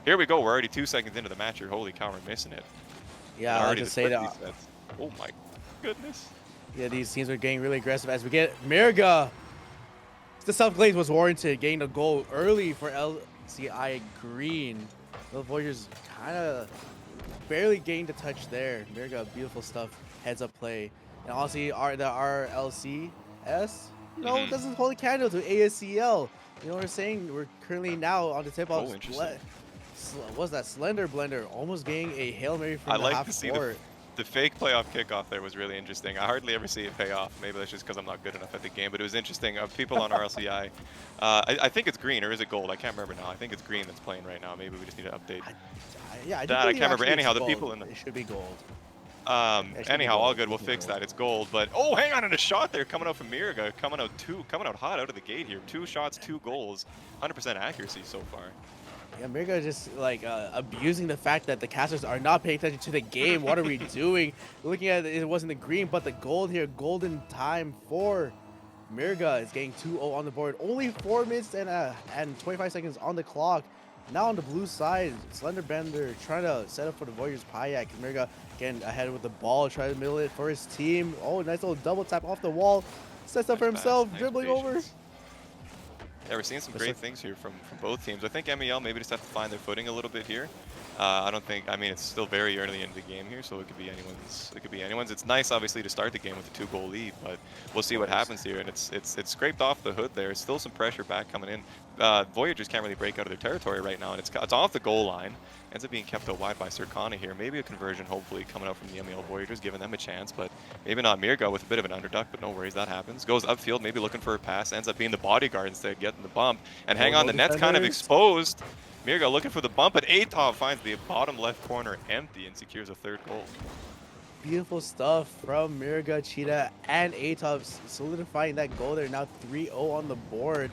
Here we go. We're already 2 seconds into the match here. Holy cow, we're missing it. Yeah, And I like already to the say quick that. resets. Oh my goodness. Yeah, these teams are getting really aggressive as we get Mirga. The self-glaze was warranted, getting the goal early for LCI Green. The Voyagers kind of barely gained a touch there. Mirga, beautiful stuff, heads up play. And honestly, the RLCS, doesn't hold a candle to ASEL. You know what we're saying? We're currently now on the tip of Oh, interesting. what's that? Slender Blender, almost getting a Hail Mary I from the like half to see court. the fake playoff kickoff there was really interesting. I hardly ever see it pay off. Maybe that's just because I'm not good enough at the game, but it was interesting. People on RLCI, I think it's green, or is it gold? I can't remember now. I think it's green that's playing right now. Maybe we just need to update Yeah, I do that. I believe can't remember. actually it's Anyhow, the gold. people in the It should be gold. It should be anyhow, all gold. good. We'll fix that. It's gold. But oh, hang on, and a shot there coming out from Miraga, coming out hot out of the gate here. 2 shots, 2 goals, 100% accuracy so far. Yeah, Mirga just like abusing the fact that the casters are not paying attention to the game. What are we doing? Looking at it wasn't the green, but the gold here. Golden time for Mirga is getting 2-0 on the board. Only 4 minutes and 25 seconds on the clock. Now on the blue side, Slender Bender trying to set up for the Voyagers Payak. Mirga getting ahead with the ball, trying to middle it for his team. Oh, nice little double tap off the wall. Sets up for himself, Nice dribbling patience. over. Yeah, we're seeing some great things here from both teams. I think MEL maybe just have to find their footing a little bit here. I don't think. I mean, it's still very early into the game here, so it could be anyone's. It could be anyone's. It's nice, obviously, to start the game with a 2-goal lead, but we'll see what happens here. And it's scraped off the hood there. Still some pressure back coming in. Voyagers can't really break out of their territory right now, and it's off the goal line. Ends up being kept out wide by Circana here. Maybe a conversion, hopefully, coming out from the MEL Voyagers, giving them a chance, but maybe not. Mirga with a bit of an underduck, but no worries, that happens. Goes upfield, maybe looking for a pass. Ends up being the bodyguard instead, getting the bump. And hang on, the net's kind of exposed. Mirga looking for the bump, but Atov finds the bottom left corner empty and secures a 3rd goal. Beautiful stuff from Mirga, Cheetah, and Atov solidifying that goal. They're now 3-0 on the board.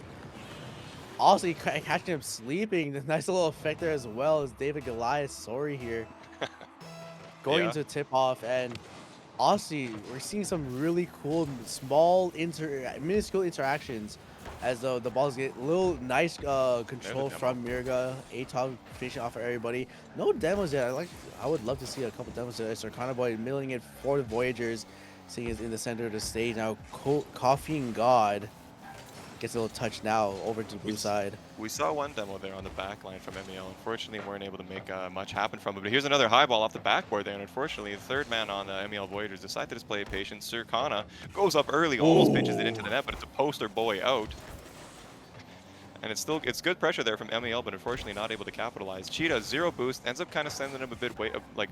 Also, catching him sleeping. The nice little effect there as well as David Goliath. Sorry here. Going into tip-off, and honestly, we're seeing some really cool, small, minuscule interactions as the balls get a little nice control from Mirga. Atov finishing off for everybody. No demos yet. I would love to see a couple demos there. Circana Boy milling it for the Voyagers. Seeing it in the center of the stage now. Caffeine God gets a little touch now over to the blue side. We saw one demo there on the back line from MEL. Unfortunately, we weren't able to make much happen from it. But here's another high ball off the backboard there. And unfortunately, the 3rd man on the MEL Voyagers decided to display patience. Circana goes up early, almost pitches it into the net, but it's a poster boy out. And it's good pressure there from MEL, but unfortunately not able to capitalize. Cheetah, 0 boost, ends up kind of sending him a bit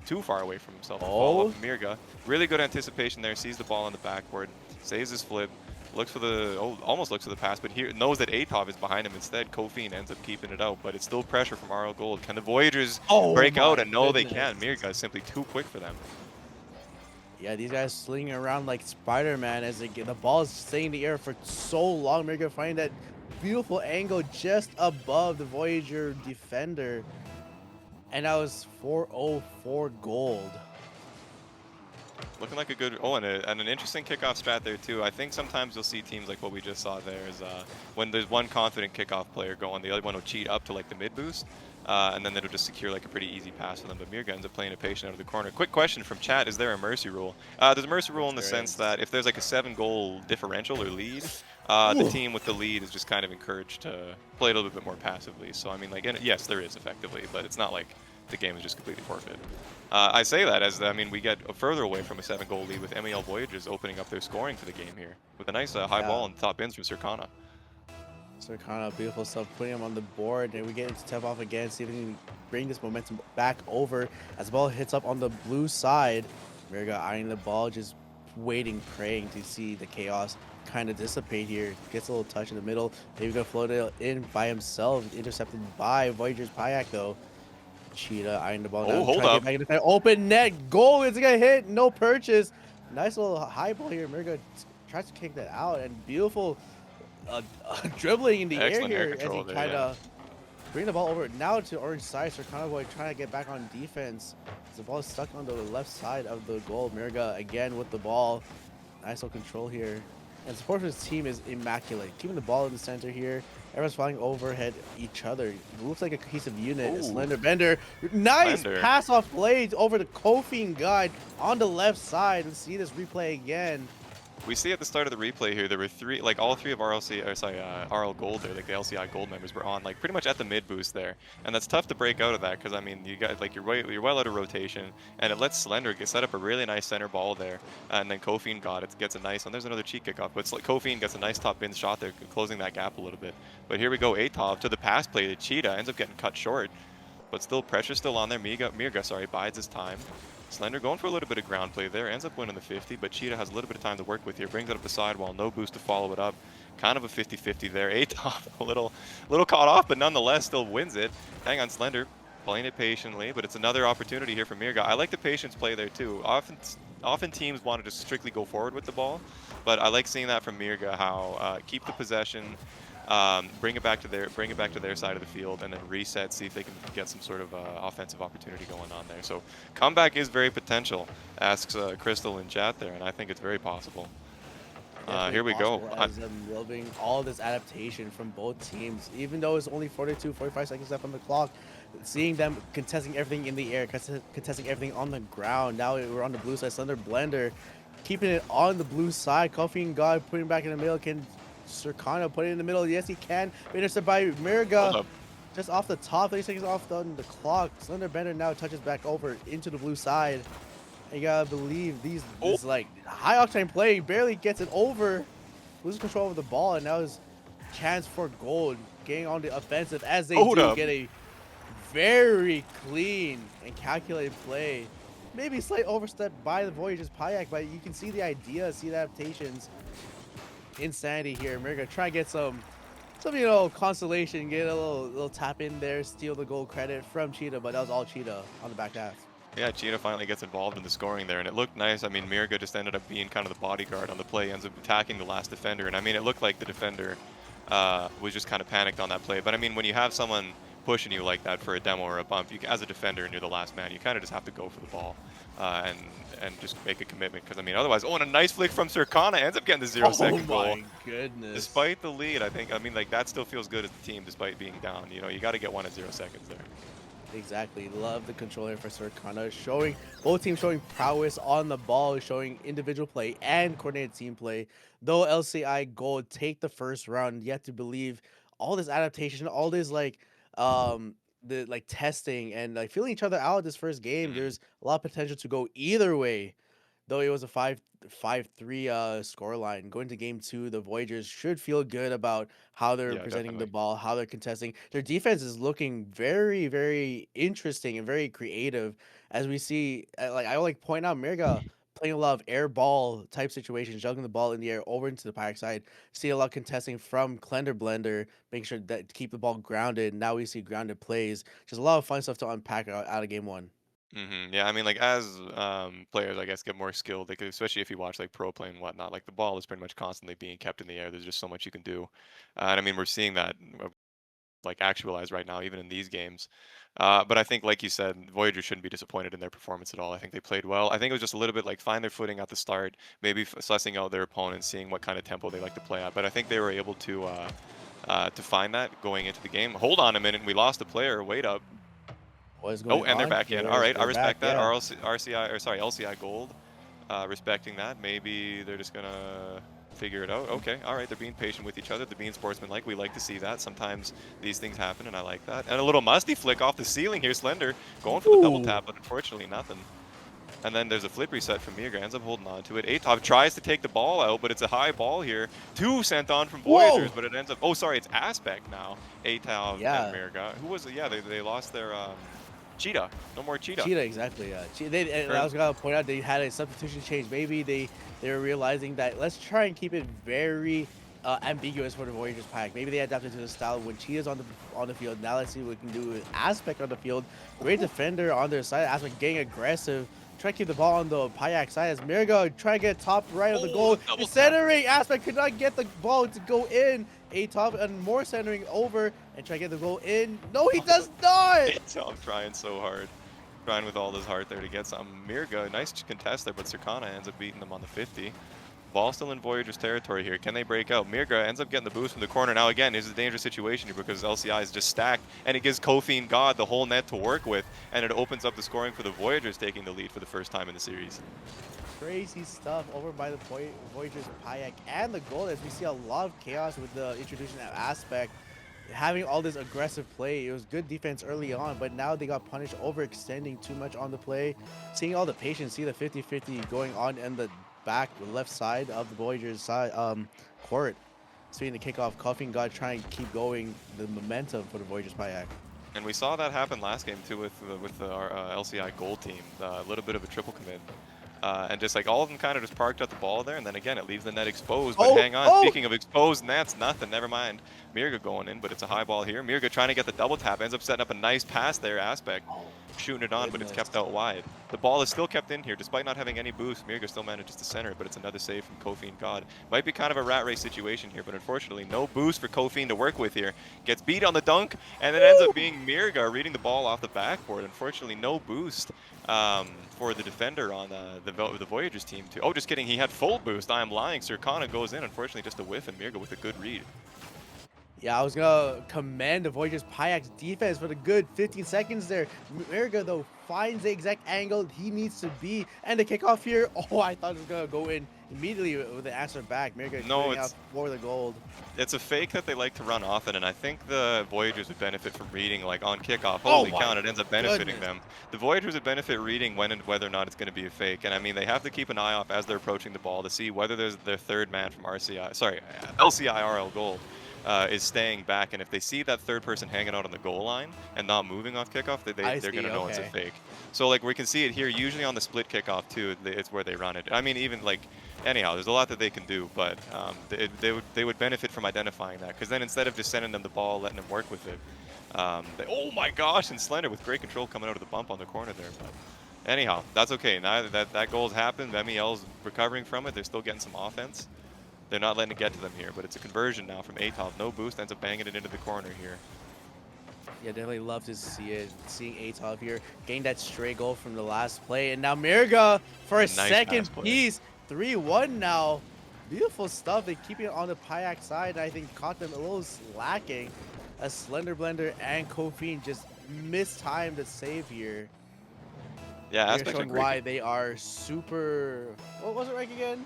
too far away from himself. Fall off Mirga. Really good anticipation there, sees the ball on the backboard, saves his flip, looks for the, almost looks for the pass, but here knows that Atov is behind him instead. Kofi ends up keeping it out, but it's still pressure from RL Gold. Can the Voyagers break out? And no, they can. Mirga is simply too quick for them. Yeah, these guys slinging around like Spider-Man as the ball is staying in the air for so long. Mirga finding that beautiful angle just above the Voyager defender. And that was 404 gold. Looking like a good, and an interesting kickoff strat there too. I think sometimes you'll see teams like what we just saw there is when there's one confident kickoff player going, the other one will cheat up to like the mid boost, and then it'll just secure like a pretty easy pass for them. But Mirga ends up playing a patient out of the corner. Quick question from chat: is there a mercy rule? There's a mercy rule in the sense that if there's like a 7-goal differential or lead, the team with the lead is just kind of encouraged to play a little bit more passively. So I mean, like, yes, there is effectively, but it's not like the game is just completely forfeit. I say that as, we get further away from a 7-goal lead with MEL Voyagers opening up their scoring for the game here with a nice high ball and top ins from Circana. Circana, beautiful stuff, putting him on the board, and we get into tip off again, see if we can bring this momentum back over as the ball hits up on the blue side. Mirga eyeing the ball, just waiting, praying to see the chaos kind of dissipate here. Gets a little touch in the middle. Maybe gonna float it in by himself, intercepted by Voyagers Payak though. Cheetah eyeing the ball down. Hold up. Open net goal. It's gonna hit. No purchase. Nice little high ball here. Mirga tries to kick that out, and beautiful dribbling in the air here as he kind of bring the ball over now to orange side. Circana Boy trying to get back on defense. The ball is stuck on the left side of the goal. Mirga again with the ball. Nice little control here. And support for his team is immaculate. Keeping the ball in the center here. Everyone's flying overhead each other. It looks like a cohesive unit. A Ooh, Slender Bender. Nice Slender. pass off blades over the Kofi guide on the left side. Let's see this replay again. We see at the start of the replay here, there were three, like all three of RL Gold there, like the LCI Gold members were on, like pretty much at the mid boost there, and that's tough to break out of that because I mean you got like you're well out of rotation, and it lets Slender get set up a really nice center ball there, and then Kofi gets a nice one. There's another cheat kickoff, but Kofi gets a nice top bin shot there, closing that gap a little bit. But here we go, Atov to the pass play to Cheetah, ends up getting cut short, but still pressure still on there. Mirga bides his time. Slender going for a little bit of ground play there, ends up winning the 50, but Cheetah has a little bit of time to work with here, brings it up the sidewall, no boost to follow it up. Kind of a 50-50 there. Atop a little caught off, but nonetheless still wins it. Hang on, Slender, playing it patiently, but it's another opportunity here for Mirga. I like the patience play there too. Often teams want to just strictly go forward with the ball, but I like seeing that from Mirga, how keep the possession, bring it back to their side of the field, and then reset, see if they can get some sort of offensive opportunity going on there. So comeback is very potential, asks Crystal in chat there, and I think it's very possible. Here we go. As I'm loving all this adaptation from both teams, even though it's only 45 seconds left on the clock. Seeing them contesting everything in the air, contesting everything on the ground. Now we're on the blue side. Slender Blender keeping it on the blue side. Coffee and God putting it back in the middle. Can Circano put it in the middle? Yes, he can. Intercepted by Mirga. Just off the top, 30 seconds off on the clock. Slender Bender now touches back over into the blue side. You gotta believe this like high octane play barely gets it over. Loses control of the ball, and now his chance for gold getting on the offensive as they get a very clean and calculated play. Maybe slight overstep by the Voyagers Payak, but you can see the idea, see the adaptations. Insanity here. America try to get some consolation, get a little tap in there, steal the goal credit from Cheetah, but that was all Cheetah on the back half. Yeah, Cheetah finally gets involved in the scoring there, and it looked nice. I mean, Mirga just ended up being kind of the bodyguard on the play, ends up attacking the last defender, and I mean, it looked like the defender was just kind of panicked on that play. But I mean, when you have someone pushing you like that for a demo or a bump, as a defender and you're the last man, you kind of just have to go for the ball and just make a commitment. Because I mean, otherwise, and a nice flick from Circana ends up getting the 0-second goal. Oh my goodness! Despite the lead, I mean, like that still feels good as the team, despite being down. You know, you got to get one at 0 seconds there. Exactly. Love the controller for Circana, showing both teams showing prowess on the ball, showing individual play and coordinated team play. Though LCI Gold take the first round, yet to believe all this adaptation, all this the testing and like feeling each other out this first game. There's a lot of potential to go either way. Though it was a 5-3 scoreline. Going to game 2, the Voyagers should feel good about how they're presenting the ball, how they're contesting. Their defense is looking very, very interesting and very creative. As we see, I like point out Mirga playing a lot of air ball type situations, juggling the ball in the air over into the Pack side. See a lot of contesting from Slender Blender, making sure that to keep the ball grounded. Now we see grounded plays. Just a lot of fun stuff to unpack out of game 1. Yeah, I mean, like as players, I guess, get more skilled, they could, especially if you watch like pro play and whatnot. Like the ball is pretty much constantly being kept in the air. There's just so much you can do, and I mean, we're seeing that like actualized right now, even in these games. But I think, like you said, Voyagers shouldn't be disappointed in their performance at all. I think they played well. I think it was just a little bit like find their footing at the start, maybe sussing out their opponents, seeing what kind of tempo they like to play at. But I think they were able to find that going into the game. Hold on a minute, we lost a player. Wait up. And they're back in. All right, I respect that. LCI Gold, respecting that. Maybe they're just gonna figure it out. Okay, all right, they're being patient with each other. They're being sportsmanlike. We like to see that. Sometimes these things happen, and I like that. And a little musty flick off the ceiling here. Slender going for the double tap, but unfortunately nothing. And then there's a flip reset from Mirga, ends up holding on to it. Atov tries to take the ball out, but it's a high ball here. 2 sent on from Voyagers, but it ends up... Oh, sorry, it's Aspect now. Atov and Mirga. Who was it? Yeah, they lost their... Cheetah. No more Cheetah. Cheetah, exactly. Yeah. I was gonna point out they had a substitution change. Maybe they were realizing that let's try and keep it very ambiguous for the Voyagers pack. Maybe they adapted to the style when Cheetah's on the field. Now let's see what we can do with Aspect on the field. Great defender on their side. Aspect getting aggressive. Try to keep the ball on the Payak side as Mirga try to get top right of the goal. The centering Aspect could not get the ball to go in. Atov and more centering over and try to get the goal in. No, he does not! Atov trying so hard. Trying with all his heart there to get some. Mirga, nice contest there, but Circana ends up beating them on the 50. Ball still in Voyagers territory here. Can they break out? Mirga ends up getting the boost from the corner. Now again, this is a dangerous situation here because LCI is just stacked, and it gives Kofi and God the whole net to work with, and it opens up the scoring for the Voyagers, taking the lead for the first time in the series. Crazy stuff over by the Voyagers Payak and the goal, as we see a lot of chaos with the introduction of Aspect. Having all this aggressive play, it was good defense early on, but now they got punished overextending too much on the play. Seeing all the patience, see the 50-50 going on in the back left side of the Voyagers side court. Seeing the kickoff, Cuffing God trying to keep going the momentum for the Voyagers Payak. And we saw that happen last game too with our LCI gold team. A little bit of a triple commit. And just like all of them kind of just parked at the ball there, and then again it leaves the net exposed. But hang on, speaking of exposed nets, nothing, never mind. Mirga going in, but it's a high ball here. Mirga trying to get the double tap, ends up setting up a nice pass there. Aspect shooting it on, but it's kept out wide. The ball is still kept in here, despite not having any boost. Mirga still manages to center it, but it's another save from Kofi and God. Might be kind of a rat race situation here, but unfortunately no boost for Kofi to work with here. Gets beat on the dunk, and it ends up being Mirga reading the ball off the backboard. Unfortunately, no boost for the defender on the Voyagers team too. Oh, just kidding, he had full boost. I am lying. Sirkana goes in, unfortunately just a whiff, and Mirga with a good read. Yeah, I was gonna commend the Voyagers Payak's defense for the good 15 seconds there. Mirga though finds the exact angle he needs to be, and the kickoff here. Oh, I thought it was gonna go in immediately with the answer back. Mirga going out for the gold. It's a fake that they like to run often, and I think the Voyagers would benefit from reading like on kickoff. Holy cow, it ends up benefiting them. The Voyagers would benefit reading when and whether or not it's going to be a fake, and I mean they have to keep an eye off as they're approaching the ball to see whether there's their third man from LCI RL Gold. Is staying back, and if they see that third person hanging out on the goal line and not moving off kickoff, they're going to know it's a fake. So like we can see it here, usually on the split kickoff too, it's where they run it. I mean, even like, anyhow, there's a lot that they can do, but they would benefit from identifying that, because then instead of just sending them the ball, letting them work with it, oh my gosh, and Slender with great control coming out of the bump on the corner there. But anyhow, that's okay. Now that goal's happened, MEL's recovering from it. They're still getting some offense. They're not letting it get to them here, but it's a conversion now from Atov. No boost, ends up banging it into the corner here. Yeah, definitely love to see it. Seeing Atov here getting that stray goal from the last play, and now Mirga for a second piece. 3-1 now. Beautiful stuff. They keep it on the Payak side. I think caught them a little slacking. A Slender Blender and Kofi just mistimed the save here. Yeah, that's showing why they are super. What was it rank again?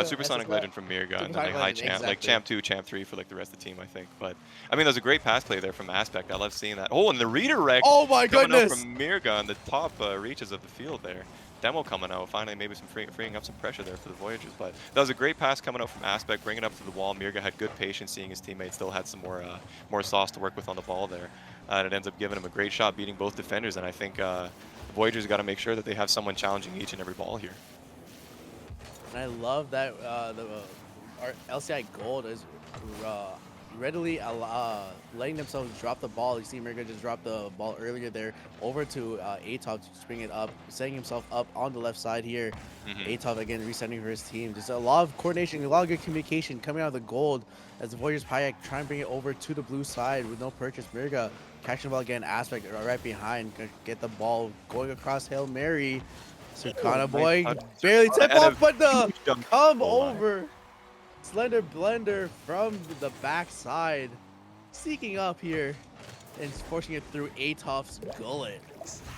Supersonic Legend from Mirga, and then like high champ, like champ 2, champ 3 for like the rest of the team, I think. But I mean, there's a great pass play there from Aspect. I love seeing that. Oh, and the redirect. Oh my goodness! From Mirga on the top reaches of the field there. Demo coming out, finally maybe some freeing up some pressure there for the Voyagers. But that was a great pass coming out from Aspect, bringing it up to the wall. Mirga had good patience, seeing his teammate still had some more sauce to work with on the ball there, and it ends up giving him a great shot, beating both defenders. And I think the Voyagers got to make sure that they have someone challenging each and every ball here. And I love that our LCI Gold is readily letting themselves drop the ball. You see Mirga just dropped the ball earlier there over to Atov to bring it up, setting himself up on the left side here. Atov again resetting for his team. Just a lot of coordination, a lot of good communication coming out of the Gold as the Voyagers Payak try and bring it over to the blue side with no purchase. Mirga catching the ball again, Aspect right behind, get the ball going across Hail Mary. Sirkana boy barely tip off, but the come over. Slender Blender from the backside, seeking up here and forcing it through Atov's gullet.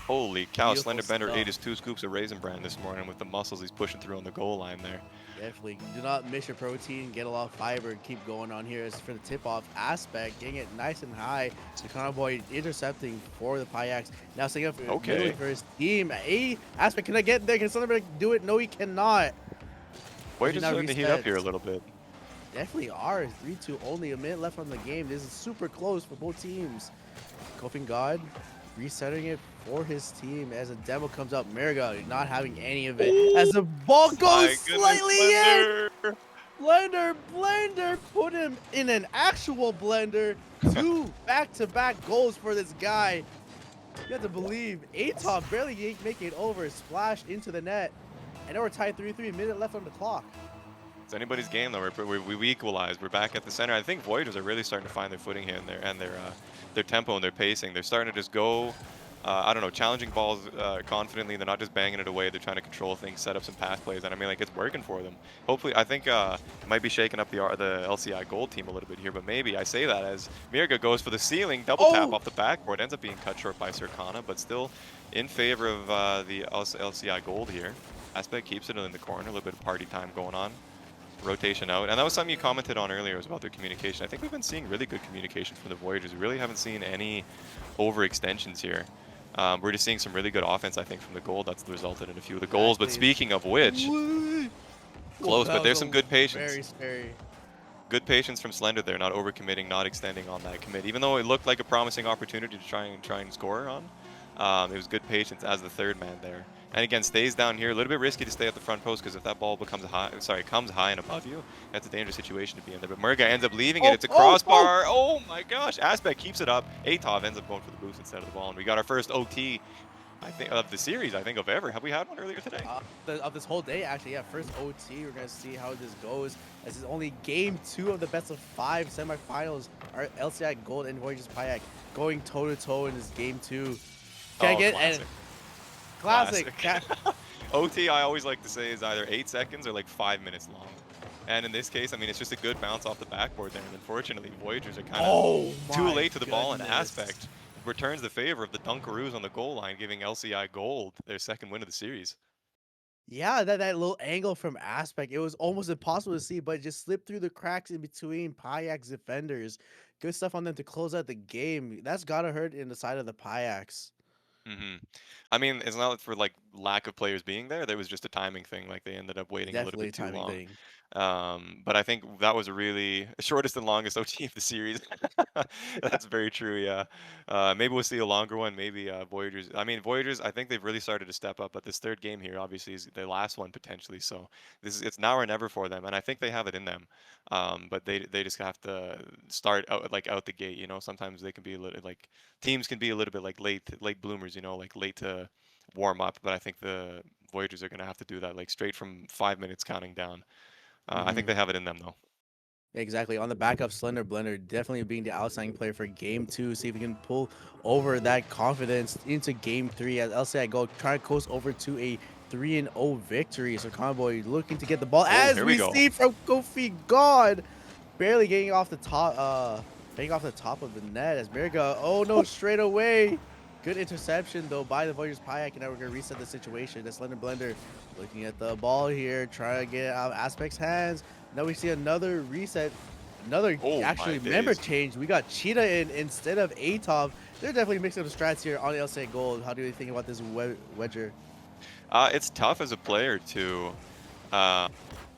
Holy cow, Slender Blender ate his 2 scoops of Raisin Bran this morning with the muscles he's pushing through on the goal line there. Definitely. Do not miss your protein, get a lot of fiber, keep going on here. As for the tip-off Aspect, getting it nice and high. Sirkana boy intercepting for the Payaks. Now setting up for his team. Aspect, can I get there? Can Slender do it? No, he cannot. Voyagers starting to heat up here a little bit. Definitely are. 3-2, only a minute left on the game. This is super close for both teams. Kofi God resetting it for his team as a demo comes up. Mirga not having any of it as the ball goes slightly in. Blender put him in an actual blender. 2 back-to-back goals for this guy. You have to believe Atov barely making it over, splashed into the net, and now we're tied 3-3. Minute left on the clock. It's anybody's game though. We equalized. We're back at the center. I think Voyagers are really starting to find their footing here and their tempo and their pacing. They're starting to just go I don't know, challenging balls confidently. They're not just banging it away. They're trying to control things, set up some pass plays, and I mean, like, it's working for them. Hopefully, I think it might be shaking up the LCI Gold team a little bit here, but maybe I say that as Mirga goes for the ceiling, double tap Oh! off the backboard, ends up being cut short by Circana, but still in favor of the LCI Gold here. Aspect keeps it in the corner, a little bit of party time going on. Rotation out, and that was something you commented on earlier, was about their communication. I think we've been seeing really good communication from the Voyagers. We really haven't seen any overextensions here. We're just seeing some really good offense, I think, from the gold. That's resulted in a few of the goals. But Exactly. speaking of which, Whoa, close, that but was there's some good patience. very scary. Good patience from Slender there, not overcommitting, not extending on that commit. Even though it looked like a promising opportunity to try and score on, it was good patience as the third man there. And again, stays down here. A little bit risky to stay at the front post because if that ball comes high and above you, that's a dangerous situation to be in there. But Murga ends up leaving it. It's a crossbar. Oh my gosh! Aspect keeps it up. Atov ends up going for the boost instead of the ball, and we got our first OT, I think, of the series. I think of ever. Have we had one earlier today? Of this whole day, actually, yeah. First OT, we're gonna see how this goes. This is only game 2 of the best of 5 semifinals. Our LCI Gold and Voyagers Payak going toe to toe in this game 2. Can I get classic. classic. OT, I always like to say, is either 8 seconds or like 5 minutes long. And in this case, I mean, it's just a good bounce off the backboard there. And unfortunately, Voyagers are kind of too late to the ball, and Aspect returns the favor of the Dunkaroos on the goal line, giving LCI Gold their second win of the series. Yeah, that little angle from Aspect, it was almost impossible to see, but it just slipped through the cracks in between Payak's defenders. Good stuff on them to close out the game. That's gotta hurt in the side of the Payaks. hmm I mean, it's not for like lack of players being there. There was just a timing thing. Like they ended up waiting a little Definitely a bit too timing long. thing. But I think that was a really shortest and longest OT of the series. That's very true. Yeah. Maybe we'll see a longer one. Maybe Voyagers. I mean, Voyagers. I think they've really started to step up. But this third game here, obviously, is their last one potentially. So it's now or never for them. And I think they have it in them. But they just have to start out the gate. You know, sometimes they can be a little like teams can be a little bit like late bloomers. You know, like late to warm up. But I think the Voyagers are going to have to do that like straight from 5 minutes counting down. I think they have it in them, though. Exactly. On the back of Slender Blender, definitely being the outstanding player for game 2. See if we can pull over that confidence into game 3 as LCI Go try to coast over to a 3-0 victory. So Convoy looking to get the ball Oh, as here we we go. see from Kofi God. Barely getting off the top of the net as Mirga. Oh no, straight away. Good interception though by the Voyagers Payak, and now we're gonna reset the situation. The Slender Blender looking at the ball here, trying to get it out of Aspect's hands. Now we see another reset, another Oh, actually my member days. change. We got Cheetah in instead of Atov. They're definitely mixing up the strats here on LCA Gold. How do you think about this wedger? It's tough as a player to uh,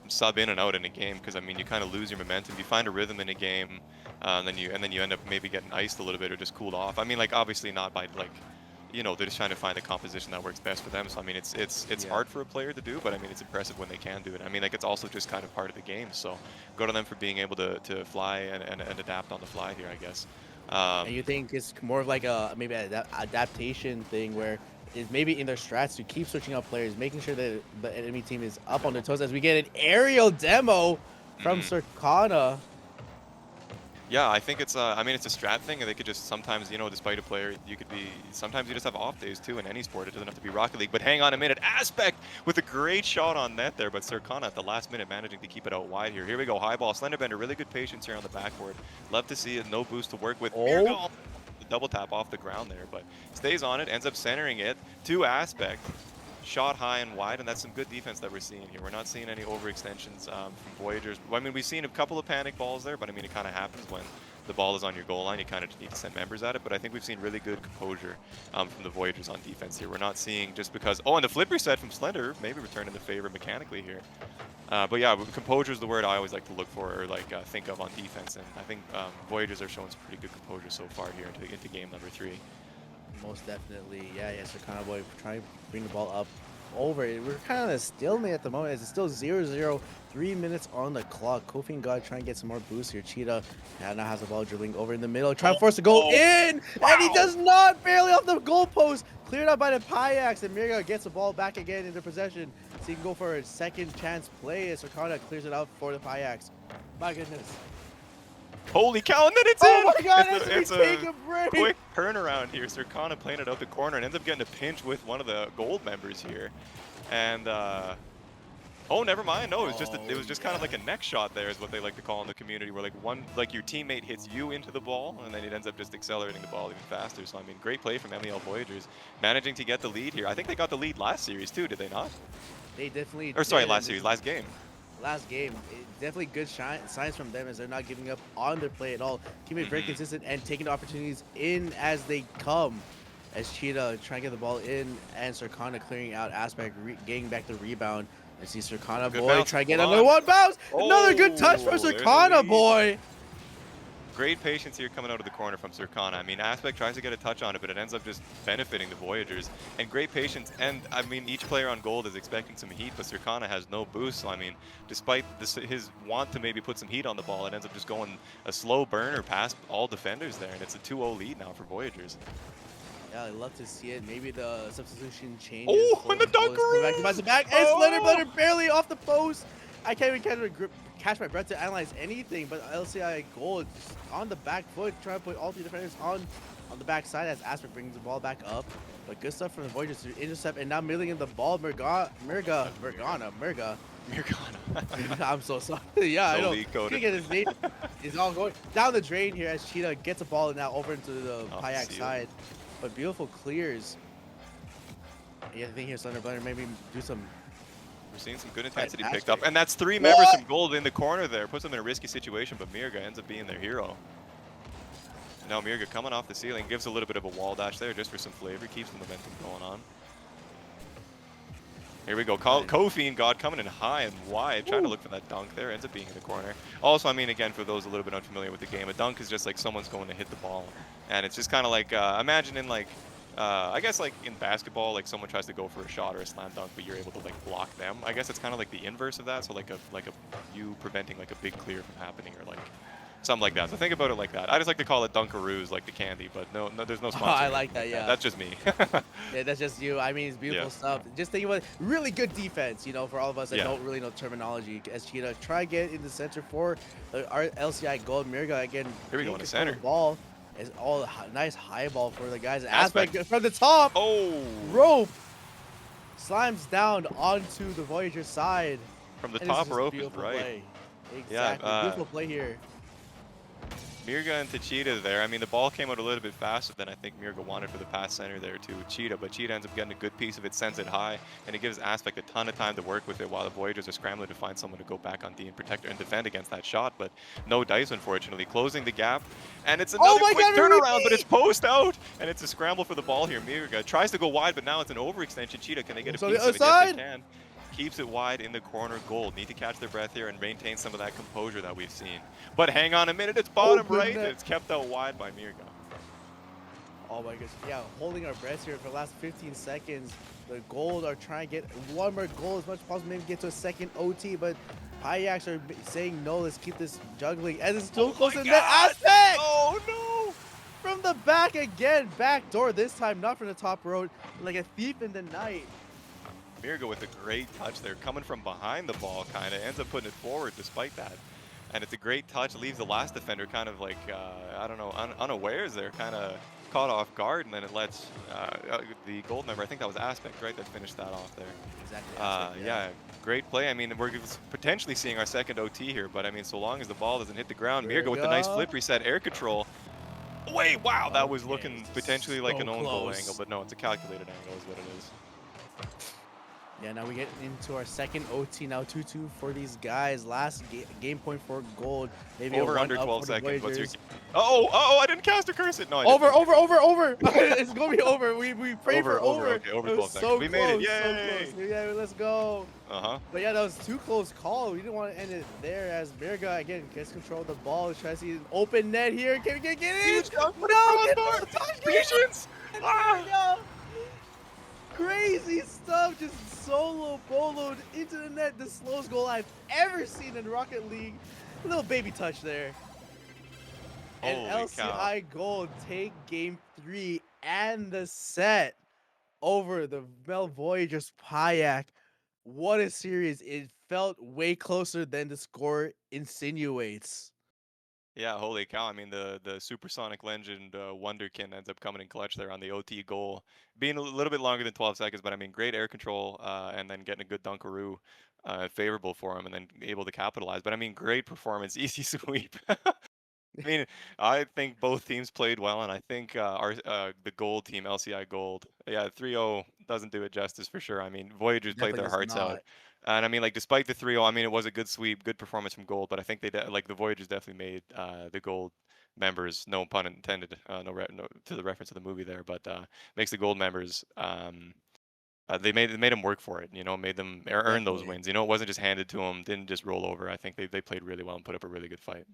sub in and out in a game because I mean you kind of lose your momentum. You find a rhythm in a game, and then you end up maybe getting iced a little bit or just cooled off. I mean, like obviously not by like, they're just trying to find a composition that works best for them. So I mean, it's hard for a player to do, but I mean it's impressive when they can do it. I mean, like it's also just kind of part of the game. So go to them for being able to fly and adapt on the fly here, I guess. And you think it's more of like a maybe an adaptation thing where it's maybe in their strats to keep switching up players, making sure that the enemy team is up on their toes as we get an aerial demo from mhm. Circana. Yeah, I think it's I mean, it's a strat thing, and they could just sometimes, despite a player, sometimes you just have off days too in any sport. It doesn't have to be Rocket League. But hang on a minute, Aspect with a great shot on net there, but Circana at the last minute managing to keep it out wide here. Here we go, high ball, Slenderbender, really good patience here on the backboard. Love to see it, no boost to work with. Here Oh, goal. The double tap off the ground there, but stays on it, ends up centering it to Aspect. Shot high and wide, and that's some good defense that we're seeing here. We're not seeing any overextensions from Voyagers. I mean, we've seen a couple of panic balls there, but I mean, it kind of happens when the ball is on your goal line. You kind of just need to send members at it, but I think we've seen really good composure from the Voyagers on defense here. We're not seeing just because, oh, and the flip reset from Slender, maybe returning the favor mechanically here. But yeah, composure is the word I always like to look for or like think of on defense, and I think Voyagers are showing some pretty good composure so far here into game number 3. most definitely. Yeah, Circana boy trying to bring the ball up over it. We're kind of a stalemate at the moment as it's still 0-0. 3 minutes on the clock. Kofi and God trying to get some more boost here. Cheetah now has the ball dribbling over in the middle. Trying to force the goal in. Wow. And he does not. Barely off the goalpost. Cleared up by the Payaks. And Mirga gets the ball back again into possession. So he can go for a second chance play as Circana clears it out for the Payaks. My goodness. Holy cow, and then it's Oh in! my god, It's as we take a a break! quick turnaround here. Circana playing it out the corner and ends up getting a pinch with one of the gold members here. And, oh, never mind. No, it Oh, was just kind of yeah. like a neck shot there is what they like to call in the community, where like your teammate hits you into the ball, and then it ends up just accelerating the ball even faster. So, I mean, great play from MEL Voyagers, managing to get the lead here. I think they got the lead last series too, did they not? They definitely Or sorry, did, last and this series, is last game. last game. Definitely good signs from them as they're not giving up on their play at all. Keeping it very Mhm. consistent and taking the opportunities in as they come. As Cheetah trying to get the ball in and Circana clearing out Aspect, getting back the rebound. I see Circana Good boy bounce. try to get Hold another on. one bounce. Another good touch from Oh, there's the Circana lead. boy. Great patience here coming out of the corner from Circana. I mean, Aspect tries to get a touch on it, but it ends up just benefiting the Voyagers. And great patience, and I mean, each player on gold is expecting some heat, but Circana has no boost. So, I mean, despite his want to maybe put some heat on the ball, it ends up just going a slow burner past all defenders there, and it's a 2-0 lead now for Voyagers. Yeah, I love to see it. Maybe the substitution changes Oh, for and the the goal. Let's go back to Dunkaroos! back. And Oh! Blender barely off the post. I can't even catch my breath to analyze anything, but LCI goal is on the back foot, trying to put all three defenders on the back side as Aspect brings the ball back up. But good stuff from the Voyagers to intercept and now milling in the ball. Mirga. Mirgana. I'm so sorry. Yeah, I No know. league coded. Couldn't get his name. He's all going down the drain here as Cheetah gets a ball now over into the Off the Payak ceiling. side. But beautiful clears. Yeah, I think here Thunder Blender maybe do some. We're seeing some good intensity picked Aspect. up, and that's 3 members What? from gold in the corner there. Puts them in a risky situation, but Mirga ends up being their hero. Now Mirga coming off the ceiling, gives a little bit of a wall dash there just for some flavor, keeps the momentum going on. Here we go, Kofi and God coming in high and wide, trying to look for that dunk there, ends up being in the corner. Also, I mean, again, for those a little bit unfamiliar with the game, a dunk is just like someone's going to hit the ball. And it's just kind of like, imagine in like, I guess like in basketball, like someone tries to go for a shot or a slam dunk, but you're able to like block them. I guess it's kind of like the inverse of that, so like you preventing like a big clear from happening or like something like that. So think about it like that. I just like to call it Dunkaroos, like the candy, but no, there's no Oh, sponsor. I like that. Yeah. That's just me. Yeah, that's just you. I mean, it's beautiful Yeah. stuff. Just think about it. Really good defense, you know, for all of us that Yeah. don't really know terminology. As Cheetah try to get in the center for our LCI gold. Mirga again. Here we go in the can't control center. The ball is all nice high ball for the guys. Aspect. Aspect from the top. Oh! Rope slimes down onto the Voyager side. From the And this top just rope is beautiful right. play. Yeah, Exactly. Beautiful play here. Mirga into Cheetah there. I mean, the ball came out a little bit faster than I think Mirga wanted for the pass center there to Cheetah, but Cheetah ends up getting a good piece of it, sends it high, and it gives Aspect a ton of time to work with it while the Voyagers are scrambling to find someone to go back on D and protect and defend against that shot, but no dice, unfortunately. Closing the gap, and it's Oh another my quick God, a turnaround, but it's repeat! post out, and it's a scramble for the ball here. Mirga tries to go wide, but now it's an overextension. Cheetah, can they get a So the piece other of it? Yes, they side. can. Keeps it wide in the corner. Gold. Need to catch their breath here and maintain some of that composure that we've seen. But hang on a minute, it's bottom Open right, net. and it's kept out wide by Mirga. Oh my gosh, yeah, holding our breaths here for the last 15 seconds. The gold are trying to get one more goal as much as possible, maybe get to a second OT, but Pyaks are saying no, let's keep this juggling. And it's still close to net. Aspect! Oh no! From the back again, back door this time, not from the top road, like a thief in the night. Mirga with a great touch there, coming from behind the ball, kind of ends up putting it forward despite that. And it's a great touch, leaves the last defender kind of like, I don't know, unawares there, kind of caught off guard, and then it lets the gold member, I think that was Aspect, right, that finished that off there. Exactly. Aspect, Yeah, great play. I mean, we're potentially seeing our second OT here, but I mean, so long as the ball doesn't hit the ground, Mirga with the nice flip reset air control. Wait, wow, that was looking potentially like an own goal angle, but no, it's a calculated angle is what it is. Yeah, now we get into our second OT. Now 2-2 for these guys. Last game point for gold. Maybe Over a under one 12 up for the seconds. What's your? Voyagers. Oh, I didn't cast a curse it. No, I Over, didn't. over. It's gonna be over. We pray for over. Okay, over It 12 was seconds. so We close, made it. so Yay! close. Yeah, let's go. But yeah, that was too close call. We didn't want to end it there as Mirga again gets control of the ball. He's trying to see an open net here. Can we get in? Huge dunk for the No, get crossbar. the touch. Patience. Ah! Crazy stuff, just solo boloed into the net. The slowest goal I've ever seen in Rocket League. A little baby touch there. And Holy LCI cow. Gold take game 3 and the set over the MEL Voyagers Payak. What a series. It felt way closer than the score insinuates. Yeah, holy cow. I mean, the supersonic legend Wonderkin ends up coming in clutch there on the OT goal. Being a little bit longer than 12 seconds, but I mean, great air control and then getting a good dunkaroo favorable for him and then able to capitalize. But I mean, great performance, easy sweep. I mean, I think both teams played well, and I think our the gold team, LCI Gold, yeah, 3-0 doesn't do it justice for sure. I mean, Voyagers played Definitely their does hearts out, not. and I mean, like despite the 3-0, I mean, it was a good sweep, good performance from Gold, but I think like the Voyagers definitely made the Gold members, no pun intended, no to the reference of the movie there, but makes the Gold members. They made them work for it, made them earn those Definitely. wins. It wasn't just handed to them, didn't just roll over. I think they played really well and put up a really good fight.